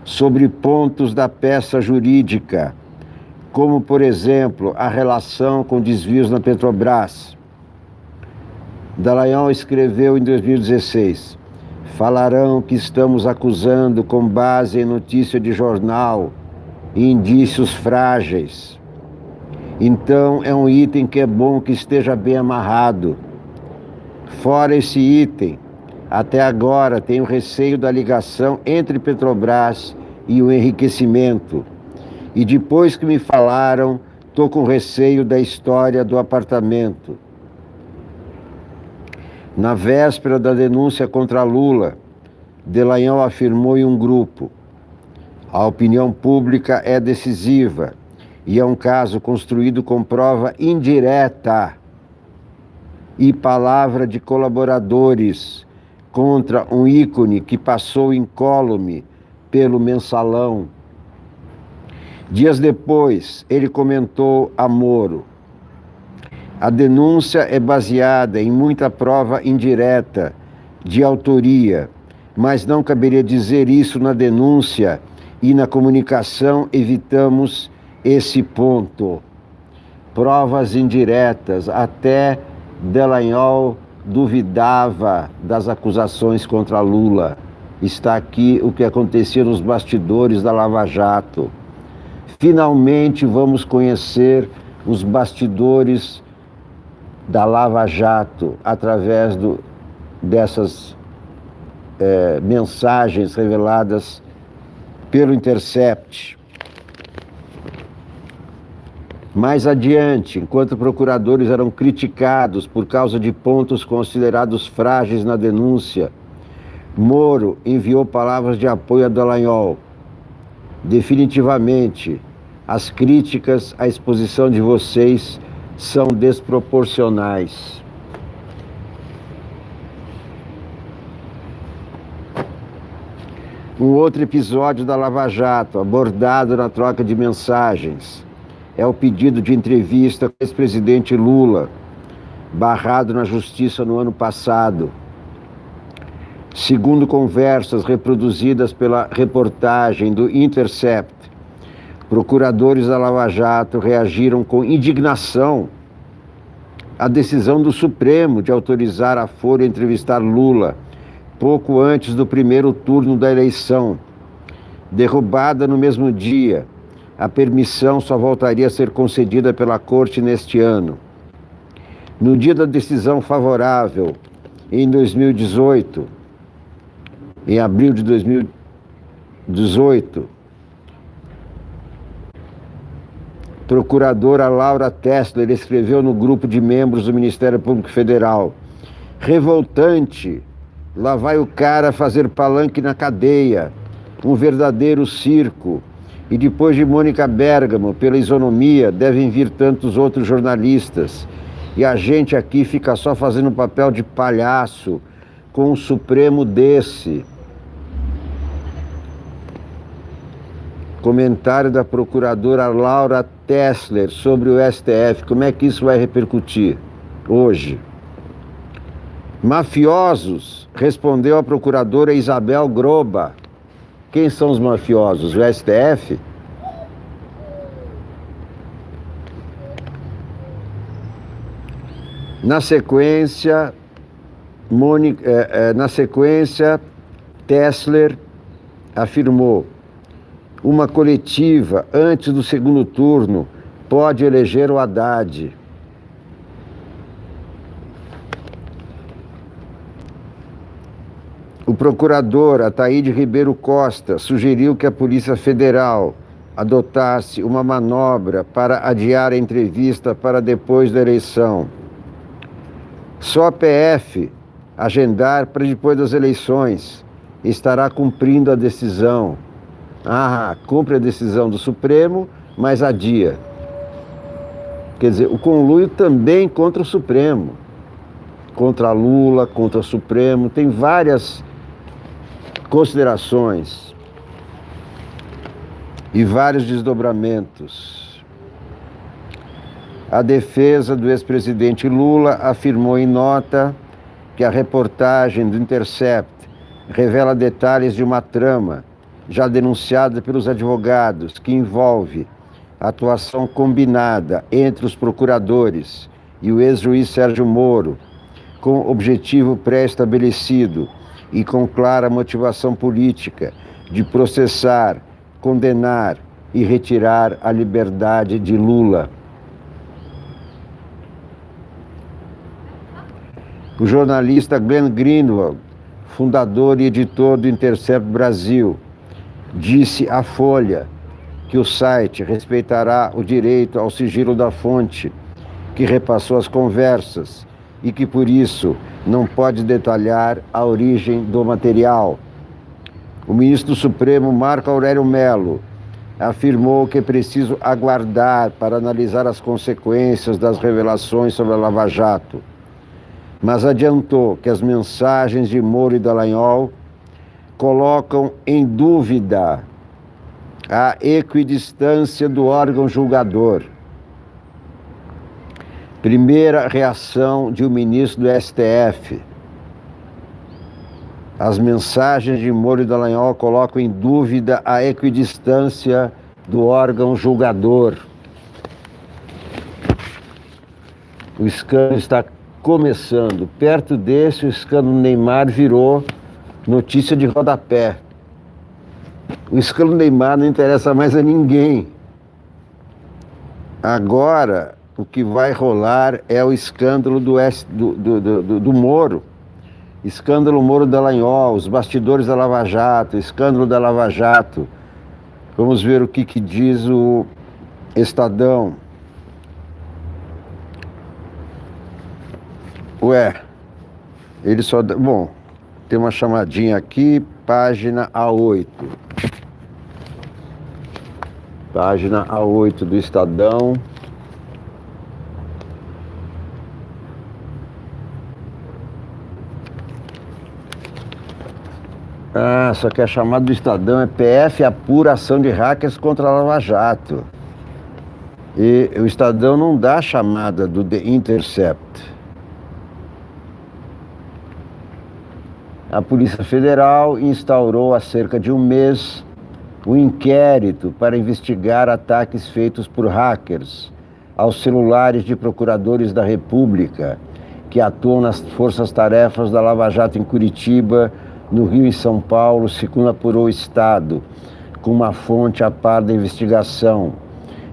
sobre pontos da peça jurídica, como, por exemplo, a relação com desvios na Petrobras. Dallagnol escreveu em 2016: "Falarão que estamos acusando com base em notícia de jornal e indícios frágeis. Então é um item que é bom que esteja bem amarrado. Fora esse item, até agora tenho receio da ligação entre Petrobras e o enriquecimento. E depois que me falaram, estou com receio da história do apartamento." Na véspera da denúncia contra Lula, Dallagnol afirmou em um grupo: A opinião pública é decisiva e é um caso construído com prova indireta e palavra de colaboradores contra um ícone que passou incólume pelo mensalão. Dias depois, ele comentou a Moro: a denúncia é baseada em muita prova indireta de autoria, mas não caberia dizer isso na denúncia e na comunicação evitamos esse ponto. Provas indiretas, até Dallagnol duvidava das acusações contra Lula. Está aqui o que acontecia nos bastidores da Lava Jato. Finalmente vamos conhecer os bastidores da Lava Jato através dessas mensagens reveladas pelo Intercept. Mais adiante, enquanto procuradores eram criticados por causa de pontos considerados frágeis na denúncia, Moro enviou palavras de apoio a Dallagnol. Definitivamente, as críticas à exposição de vocês são desproporcionais. Um outro episódio da Lava Jato, abordado na troca de mensagens, é o pedido de entrevista com o ex-presidente Lula, barrado na Justiça no ano passado. Segundo conversas reproduzidas pela reportagem do Intercept, procuradores da Lava Jato reagiram com indignação à decisão do Supremo de autorizar a Folha a entrevistar Lula pouco antes do primeiro turno da eleição. Derrubada no mesmo dia, a permissão só voltaria a ser concedida pela Corte neste ano. No dia da decisão favorável, em 2018, em abril de 2018, procuradora Laura Tessler escreveu no grupo de membros do Ministério Público Federal: revoltante, lá vai o cara fazer palanque na cadeia, um verdadeiro circo. E depois de Mônica Bergamo, pela isonomia, devem vir tantos outros jornalistas. E a gente aqui fica só fazendo papel de palhaço com um Supremo desse. Comentário da procuradora Laura Tessler sobre o STF. Como é que isso vai repercutir hoje? Mafiosos, respondeu a procuradora Isabel Groba. Quem são os mafiosos? O STF? Na sequência, Tessler afirmou: uma coletiva antes do segundo turno pode eleger o Haddad. O procurador Ataíde Ribeiro Costa sugeriu que a Polícia Federal adotasse uma manobra para adiar a entrevista para depois da eleição. Só a PF agendar para depois das eleições estará cumprindo a decisão. Cumpre a decisão do Supremo, mas adia. Quer dizer, o conluio também contra o Supremo. Contra Lula, contra o Supremo, tem várias considerações e vários desdobramentos. A defesa do ex-presidente Lula afirmou em nota que a reportagem do Intercept revela detalhes de uma trama já denunciada pelos advogados, que envolve a atuação combinada entre os procuradores e o ex-juiz Sérgio Moro, com objetivo pré-estabelecido e com clara motivação política de processar, condenar e retirar a liberdade de Lula. O jornalista Glenn Greenwald, fundador e editor do Intercept Brasil, disse à Folha que o site respeitará o direito ao sigilo da fonte, que repassou as conversas, e que, por isso, não pode detalhar a origem do material. O ministro do Supremo, Marco Aurélio Mello, afirmou que é preciso aguardar para analisar as consequências das revelações sobre a Lava Jato, mas adiantou que as mensagens de Moro e Dallagnol colocam em dúvida a equidistância do órgão julgador. Primeira reação de um ministro do STF. As mensagens de Moro e Dallagnol colocam em dúvida a equidistância do órgão julgador. O escândalo está começando. Perto desse, o escândalo Neymar virou notícia de rodapé. O escândalo Neymar não interessa mais a ninguém. Agora, o que vai rolar é o escândalo do Moro. Escândalo Moro Dallagnol, os bastidores da Lava Jato, escândalo da Lava Jato. Vamos ver o que diz o Estadão. Ele só... Bom, tem uma chamadinha aqui, página A8. Página A8 do Estadão. Só que a chamada do Estadão é PF apura ação de hackers contra a Lava Jato. E o Estadão não dá a chamada do The Intercept. A Polícia Federal instaurou há cerca de um mês um inquérito para investigar ataques feitos por hackers aos celulares de procuradores da República que atuam nas forças-tarefas da Lava Jato em Curitiba, no Rio e São Paulo, segundo apurou o Estado, com uma fonte a par da investigação.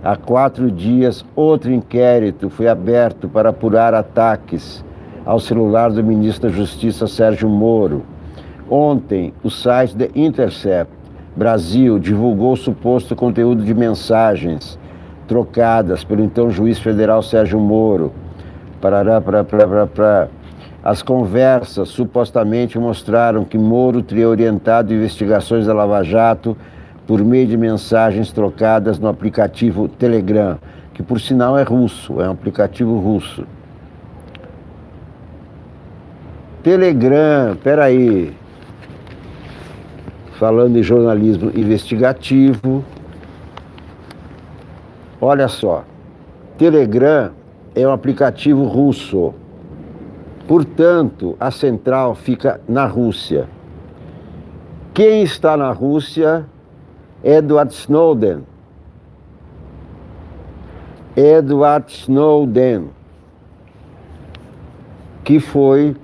Há 4 dias, outro inquérito foi aberto para apurar ataques ao celular do ministro da Justiça, Sérgio Moro. Ontem, o site The Intercept Brasil divulgou o suposto conteúdo de trocadas pelo então juiz federal Sérgio Moro. As conversas supostamente mostraram que Moro teria orientado investigações da Lava Jato por meio de mensagens trocadas no aplicativo Telegram, que por sinal é russo, é um aplicativo russo. Telegram, peraí. Falando em jornalismo investigativo, olha só, Telegram é um aplicativo russo, portanto, a central fica na Rússia. Quem está na Rússia? Edward Snowden. Edward Snowden, que foi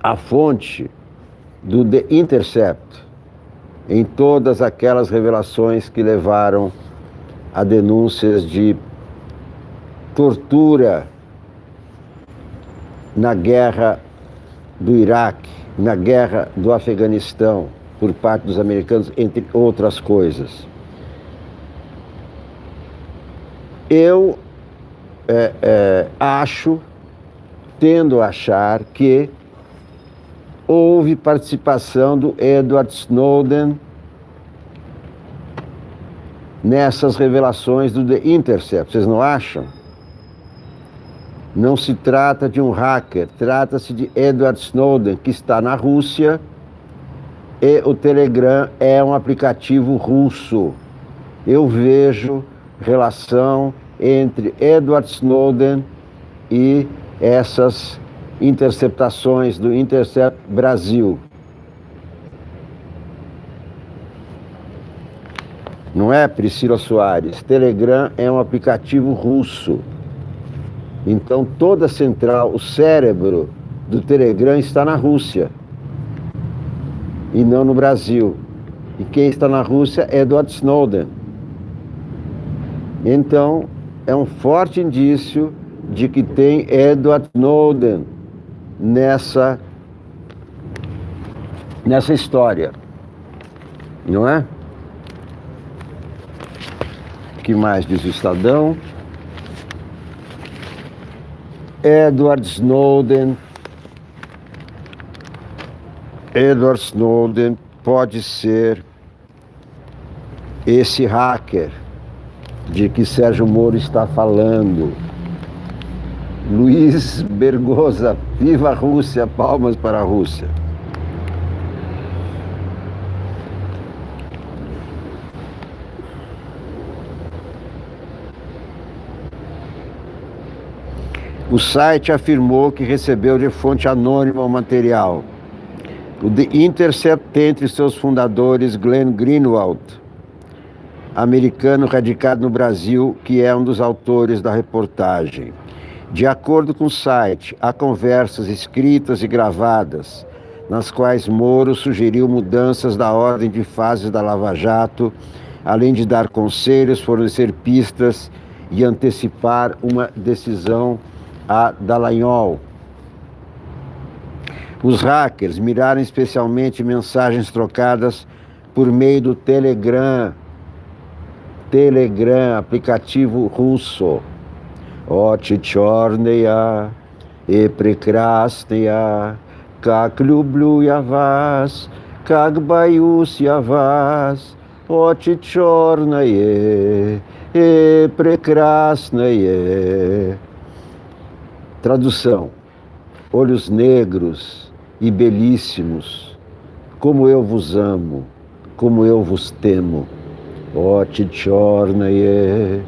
a fonte do The Intercept em todas aquelas revelações que levaram a denúncias de tortura na guerra do Iraque, na guerra do Afeganistão, por parte dos americanos, entre outras coisas. Eu tendo a achar que houve participação do Edward Snowden nessas revelações do The Intercept. Vocês não acham? Não se trata de um hacker, trata-se de Edward Snowden, que está na Rússia, e o Telegram é um aplicativo russo. Eu vejo relação entre Edward Snowden e essas interceptações do Intercept Brasil. Não é, Priscila Soares? Telegram é um aplicativo russo. Então toda a central, o cérebro do Telegram está na Rússia e não no Brasil. E quem está na Rússia é Edward Snowden. Então é um forte indício de que tem Edward Snowden nessa história, não é? O que mais diz o Estadão? Edward Snowden pode ser esse hacker de que Sérgio Moro está falando. Luiz Bergosa, viva a Rússia, palmas para a Rússia. O site afirmou que recebeu de fonte anônima o material. O The Intercept tem entre seus fundadores Glenn Greenwald, americano radicado no Brasil, que é um dos autores da reportagem. De acordo com o site, há conversas escritas e gravadas, nas quais Moro sugeriu mudanças da ordem de fases da Lava Jato, além de dar conselhos, fornecer pistas e antecipar uma decisão a Dallagnol. Os hackers miraram especialmente mensagens trocadas por meio do Telegram, aplicativo russo. Ochi chorneya e prekrasneya, kak lublю я вас, как боюсь я вас, очи черные e прекрасные. Tradução: olhos negros e belíssimos, como eu vos amo, como eu vos temo. Очи черные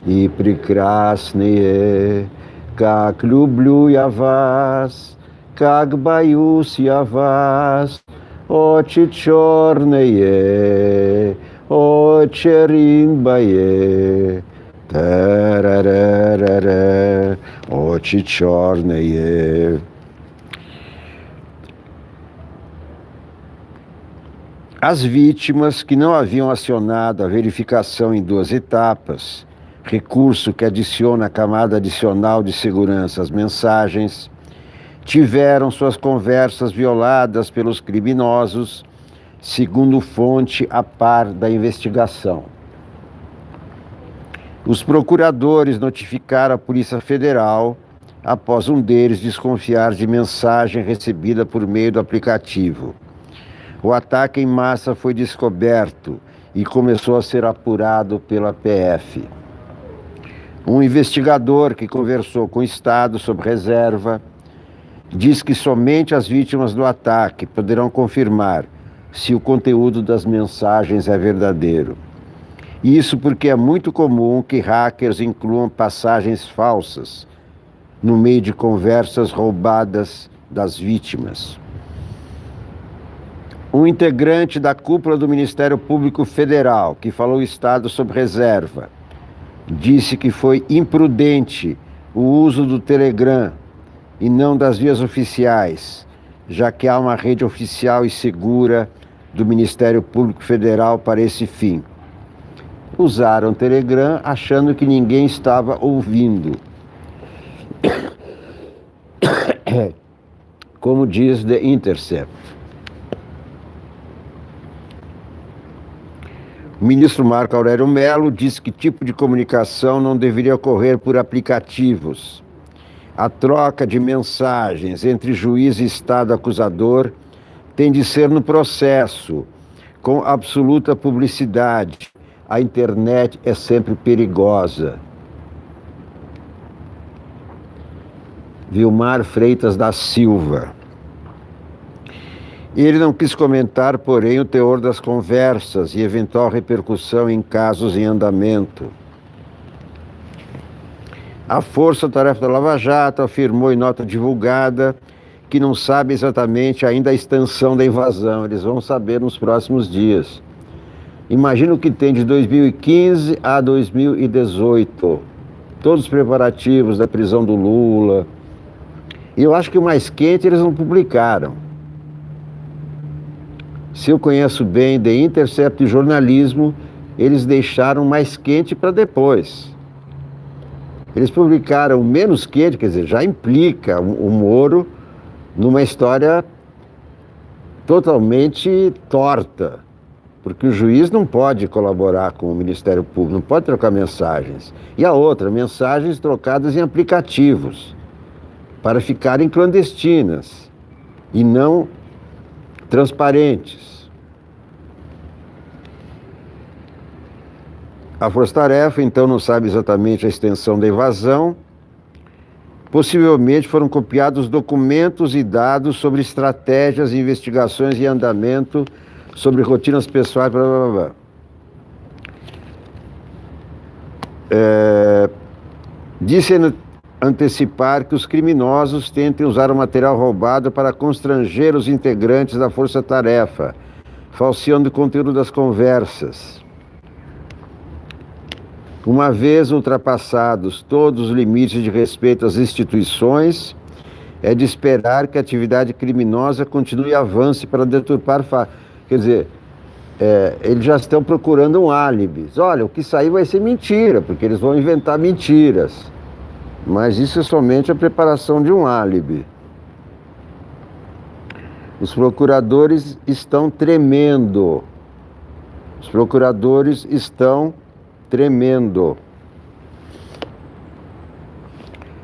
и прекрасные, как люблю я вас, как боюсь я вас. Очи черные, очи римбае. Тарарарара, очи черные. As vítimas que não haviam acionado a verificação em 2 etapas, recurso que adiciona a camada adicional de segurança às mensagens, tiveram suas conversas violadas pelos criminosos, segundo fonte a par da investigação. Os procuradores notificaram a Polícia Federal após um deles desconfiar de mensagem recebida por meio do aplicativo. O ataque em massa foi descoberto e começou a ser apurado pela PF. Um investigador que conversou com o Estado sob reserva diz que somente as vítimas do ataque poderão confirmar se o conteúdo das mensagens é verdadeiro. Isso porque é muito comum que hackers incluam passagens falsas no meio de conversas roubadas das vítimas. Um integrante da cúpula do Ministério Público Federal, que falou o Estado sob reserva, disse que foi imprudente o uso do Telegram e não das vias oficiais, já que há uma rede oficial e segura do Ministério Público Federal para esse fim. Usaram o Telegram achando que ninguém estava ouvindo. Como diz The Intercept. O ministro Marco Aurélio Mello disse que tipo de comunicação não deveria ocorrer por aplicativos. A troca de mensagens entre juiz e Estado acusador tem de ser no processo, com absoluta publicidade. A internet é sempre perigosa. Vilmar Freitas da Silva. Ele não quis comentar, porém, o teor das conversas e eventual repercussão em casos em andamento. A Força Tarefa da Lava Jato afirmou em nota divulgada que não sabe exatamente ainda a extensão da invasão. Eles vão saber nos próximos dias. Imagina o que tem de 2015 a 2018. Todos os preparativos da prisão do Lula. E eu acho que o mais quente eles não publicaram. Se eu conheço bem The Intercept e jornalismo, eles deixaram mais quente para depois. Eles publicaram menos quente, quer dizer, já implica o Moro numa história totalmente torta, porque o juiz não pode colaborar com o Ministério Público, não pode trocar mensagens. E a outra, mensagens trocadas em aplicativos, para ficarem clandestinas e não transparentes. A Força-Tarefa, então, não sabe exatamente a extensão da invasão. Possivelmente foram copiados documentos e dados sobre estratégias, investigações e andamento, sobre rotinas pessoais, blá, blá, blá. Disse antecipar que os criminosos tentem usar o material roubado para constranger os integrantes da Força-Tarefa, falseando o conteúdo das conversas. Uma vez ultrapassados todos os limites de respeito às instituições, é de esperar que a atividade criminosa continue e avance para deturpar fatos. Quer dizer, eles já estão procurando um álibi. Olha, o que sair vai ser mentira, porque eles vão inventar mentiras. Mas isso é somente a preparação de um álibi. Os procuradores estão tremendo. Os procuradores estão tremendo.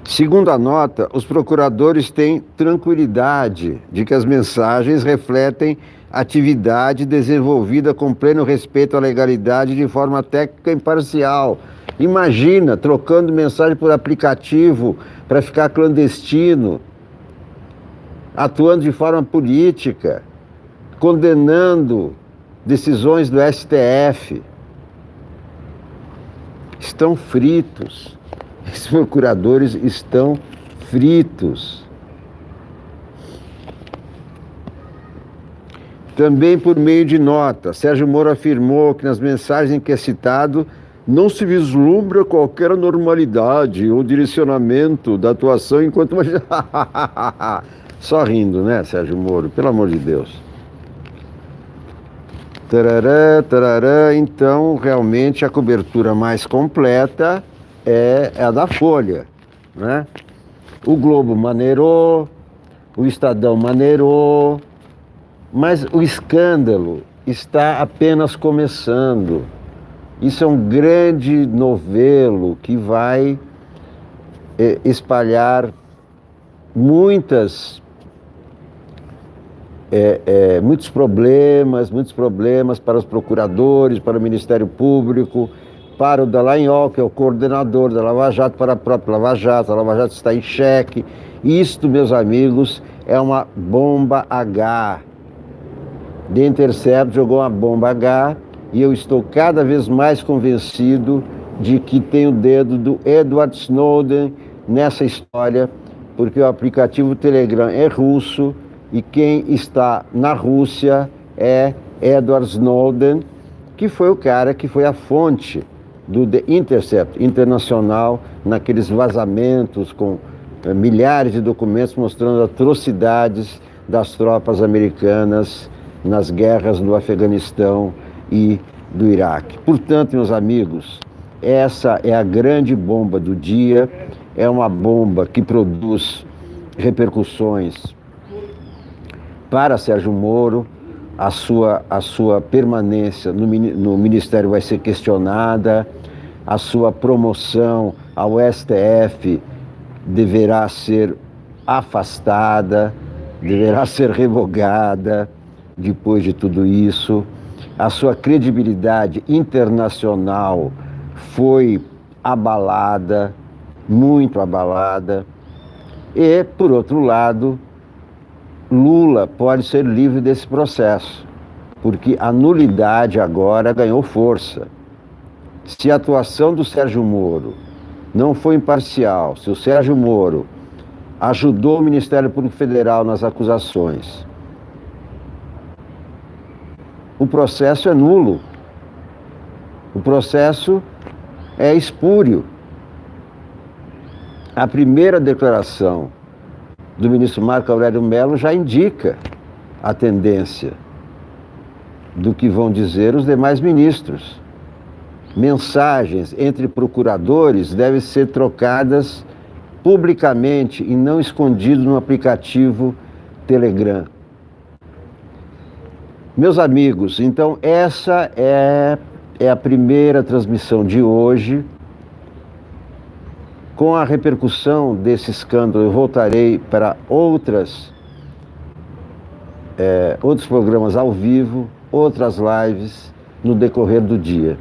Segundo a nota, os procuradores têm tranquilidade de que as mensagens refletem atividade desenvolvida com pleno respeito à legalidade de forma técnica e imparcial. Imagina, trocando mensagem por aplicativo para ficar clandestino, atuando de forma política, condenando decisões do STF. Estão fritos. Esses procuradores estão fritos. Também por meio de nota, Sérgio Moro afirmou que nas mensagens em que é citado não se vislumbra qualquer anormalidade ou direcionamento da atuação enquanto... Só rindo, né, Sérgio Moro? Pelo amor de Deus. Tarará, tarará. Então, realmente, a cobertura mais completa é a da Folha, né? O Globo maneirou, o Estadão maneirou, mas o escândalo está apenas começando. Isso é um grande novelo que vai espalhar muitos problemas para os procuradores, para o Ministério Público, para o Dallagnol, que é o coordenador da Lava Jato, para a própria Lava Jato. A Lava Jato está em xeque. Isto, meus amigos, é uma bomba H. The Intercept jogou uma bomba H e eu estou cada vez mais convencido de que tem o dedo do Edward Snowden nessa história, porque o aplicativo Telegram é russo e quem está na Rússia é Edward Snowden, que foi o cara que foi a fonte do The Intercept internacional, naqueles vazamentos com milhares de documentos mostrando atrocidades das tropas americanas nas guerras do Afeganistão e do Iraque. Portanto, meus amigos, essa é a grande bomba do dia, é uma bomba que produz repercussões para Sérgio Moro. A sua permanência no Ministério vai ser questionada, a sua promoção ao STF deverá ser afastada, deverá ser revogada depois de tudo isso. A sua credibilidade internacional foi abalada, muito abalada. E, por outro lado, Lula pode ser livre desse processo, porque a nulidade agora ganhou força. Se a atuação do Sérgio Moro não foi imparcial, se o Sérgio Moro ajudou o Ministério Público Federal nas acusações, o processo é nulo. O processo é espúrio. A primeira declaração do ministro Marco Aurélio Mello já indica a tendência do que vão dizer os demais ministros. Mensagens entre procuradores devem ser trocadas publicamente e não escondido no aplicativo Telegram. Meus amigos, então essa é a primeira transmissão de hoje. Com a repercussão desse escândalo, eu voltarei para outros programas ao vivo, outras lives no decorrer do dia.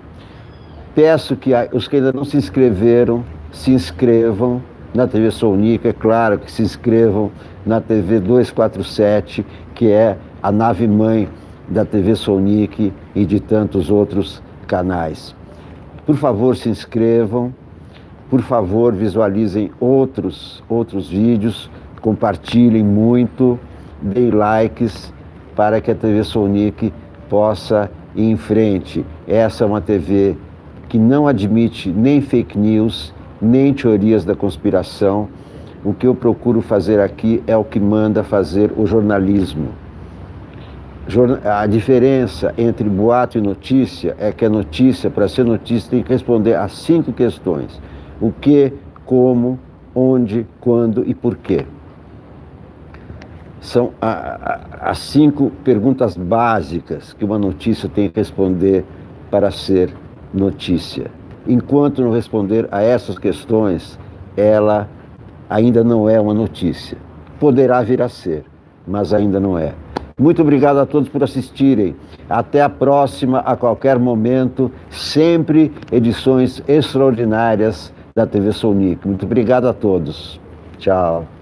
Peço que os que ainda não se inscreveram, se inscrevam na TV Sonica, é claro que se inscrevam na TV 247, que é a nave-mãe da TV Sonic e de tantos outros canais. Por favor, se inscrevam, por favor, visualizem outros vídeos, compartilhem muito, deem likes para que a TV Sonic possa ir em frente. Essa é uma TV que não admite nem fake news, nem teorias da conspiração. O que eu procuro fazer aqui é o que manda fazer o jornalismo. A diferença entre boato e notícia é que a notícia, para ser notícia, tem que responder a 5 questões. O que, como, onde, quando e por quê. São as 5 perguntas básicas que uma notícia tem que responder para ser notícia. Enquanto não responder a essas questões, ela ainda não é uma notícia. Poderá vir a ser, mas ainda não é. Muito obrigado a todos por assistirem. Até a próxima, a qualquer momento, sempre edições extraordinárias da TV Sonic. Muito obrigado a todos. Tchau.